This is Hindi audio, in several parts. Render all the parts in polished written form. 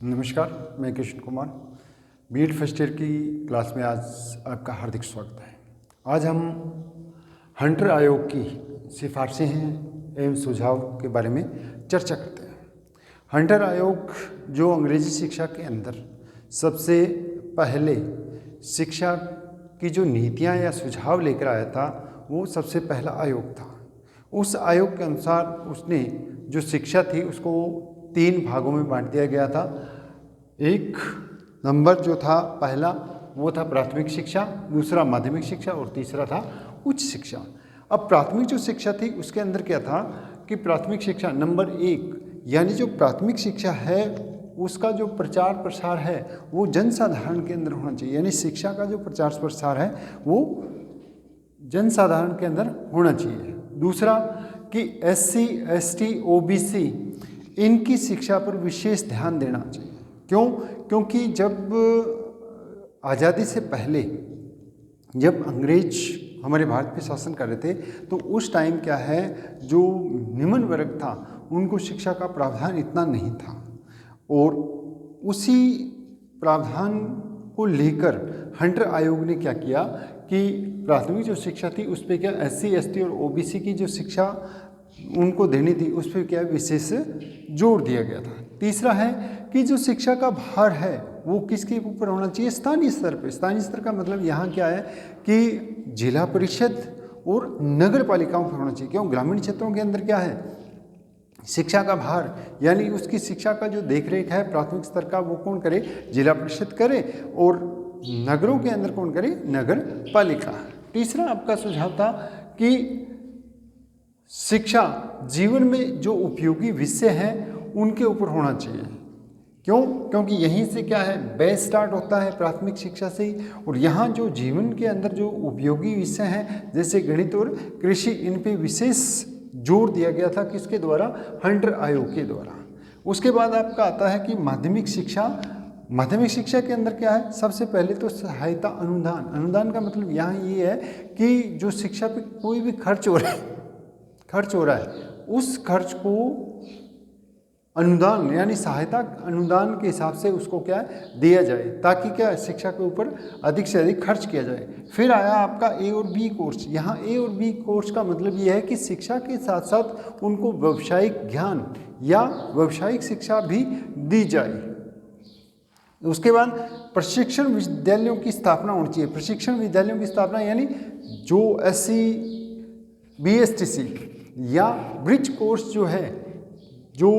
नमस्कार, मैं Krishna Kumar B Ed first year की क्लास में आज आपका हार्दिक स्वागत है। आज हम हंटर आयोग की सिफारिशें हैं एवं सुझाव के बारे में चर्चा करते हैं। हंटर आयोग जो अंग्रेजी शिक्षा के अंदर सबसे पहले शिक्षा की जो नीतियां या सुझाव लेकर आया था, वो सबसे पहला आयोग था। उस आयोग के अनुसार उसने जो शिक्षा थी उसको 3 भागों में बांट दिया गया था। एक नंबर जो था पहला वो था प्राथमिक शिक्षा, दूसरा माध्यमिक शिक्षा और तीसरा था उच्च शिक्षा। अब प्राथमिक जो शिक्षा थी उसके अंदर क्या था कि प्राथमिक शिक्षा नंबर 1 यानी जो प्राथमिक शिक्षा है उसका जो प्रचार प्रसार है वो जनसाधारण के अंदर होना चाहिए। यानी शिक्षा का जो प्रचार प्रसार है वो जनसाधारण के अंदर होना चाहिए। दूसरा कि SC, ST, OBC इनकी शिक्षा पर विशेष ध्यान देना चाहिए। क्यों? क्योंकि जब आज़ादी से पहले जब अंग्रेज हमारे भारत पे शासन कर रहे थे तो उस टाइम क्या है, जो निम्न वर्ग था उनको शिक्षा का प्रावधान इतना नहीं था, और उसी प्रावधान को लेकर हंटर आयोग ने क्या किया कि प्राथमिक जो शिक्षा थी उस पर क्या SC, ST और OBC की जो शिक्षा उनको देनी थी उस पर क्या विशेष जोर दिया गया था। तीसरा है कि जो शिक्षा का भार है वो किसके ऊपर होना चाहिए? स्थानीय स्तर पे। स्थानीय स्तर का मतलब यहाँ क्या है कि जिला परिषद और नगर पालिकाओं पर होना चाहिए। क्यों? ग्रामीण क्षेत्रों के अंदर क्या है, शिक्षा का भार यानी उसकी शिक्षा का जो देखरेख है प्राथमिक स्तर का वो कौन करे? जिला परिषद करे, और नगरों के अंदर कौन करे? नगर पालिका। तीसरा आपका सुझाव था कि शिक्षा जीवन में जो उपयोगी विषय हैं उनके ऊपर होना चाहिए। क्यों? क्योंकि यहीं से क्या है, बेस स्टार्ट होता है प्राथमिक शिक्षा से ही, और यहाँ जो जीवन के अंदर जो उपयोगी विषय हैं जैसे गणित और कृषि, इन पे विशेष जोर दिया गया था। किसके द्वारा? हंटर आयोग के द्वारा। उसके बाद आपका आता है कि माध्यमिक शिक्षा। माध्यमिक शिक्षा के अंदर क्या है? सबसे पहले तो सहायता अनुदान। अनुदान का मतलब यहाँ ये है कि जो शिक्षा पे कोई भी खर्च हो रहा है उस खर्च को अनुदान यानी सहायता अनुदान के हिसाब से उसको क्या है दिया जाए, ताकि क्या शिक्षा के ऊपर अधिक से अधिक खर्च किया जाए। फिर आया आपका A और B कोर्स। यहाँ A और B कोर्स का मतलब ये है कि शिक्षा के साथ साथ उनको व्यावसायिक ज्ञान या व्यावसायिक शिक्षा भी दी जाए। उसके बाद प्रशिक्षण विद्यालयों की स्थापना होनी चाहिए। प्रशिक्षण विद्यालयों की स्थापना यानी जो SC, BSTC या ब्रिज कोर्स जो है, जो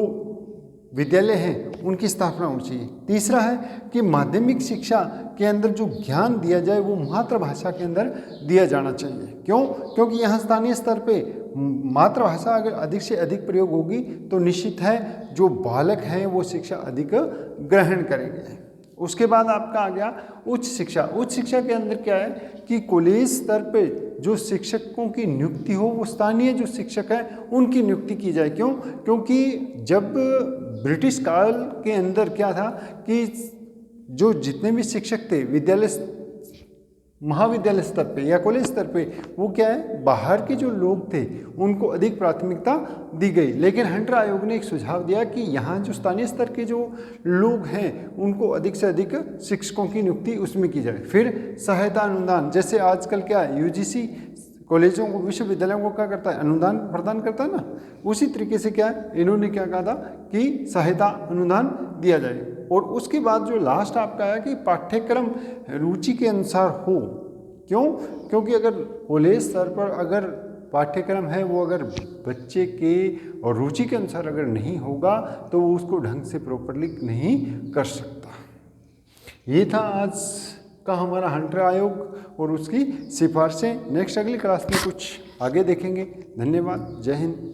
विद्यालय हैं उनकी स्थापना होनी चाहिए। तीसरा है कि माध्यमिक शिक्षा के अंदर जो ज्ञान दिया जाए वो मातृभाषा के अंदर दिया जाना चाहिए। क्यों? क्योंकि यहाँ स्थानीय स्तर पे मातृभाषा अगर अधिक से अधिक प्रयोग होगी तो निश्चित है जो बालक हैं वो शिक्षा अधिक ग्रहण करेंगे। उसके बाद आपका आ गया उच्च शिक्षा। उच्च शिक्षा के अंदर क्या है कि कॉलेज स्तर पे जो शिक्षकों की नियुक्ति हो वो स्थानीय जो शिक्षक हैं उनकी नियुक्ति की जाए। क्यों? क्योंकि जब ब्रिटिश काल के अंदर क्या था कि जो जितने भी शिक्षक थे विद्यालय महाविद्यालय स्तर पे या कॉलेज स्तर पे, वो क्या है बाहर के जो लोग थे उनको अधिक प्राथमिकता दी गई। लेकिन हंटर आयोग ने एक सुझाव दिया कि यहाँ जो स्थानीय स्तर के जो लोग हैं उनको अधिक से अधिक शिक्षकों की नियुक्ति उसमें की जाए। फिर सहायता अनुदान, जैसे आजकल क्या UGC कॉलेजों को विश्वविद्यालयों को क्या करता है, अनुदान प्रदान करता है ना, उसी तरीके से क्या इन्होंने क्या कहा था कि सहायता अनुदान दिया जाए। और उसके बाद जो लास्ट आपका है कि पाठ्यक्रम रुचि के अनुसार हो। क्यों? क्योंकि अगर कॉलेज स्तर पर अगर पाठ्यक्रम है वो अगर बच्चे के और रुचि के अनुसार अगर नहीं होगा तो वो उसको ढंग से प्रॉपरली नहीं कर सकता। ये था आज का हमारा हंटर आयोग और उसकी सिफारिशें। नेक्स्ट अगली क्लास में कुछ आगे देखेंगे। धन्यवाद। जय हिंद।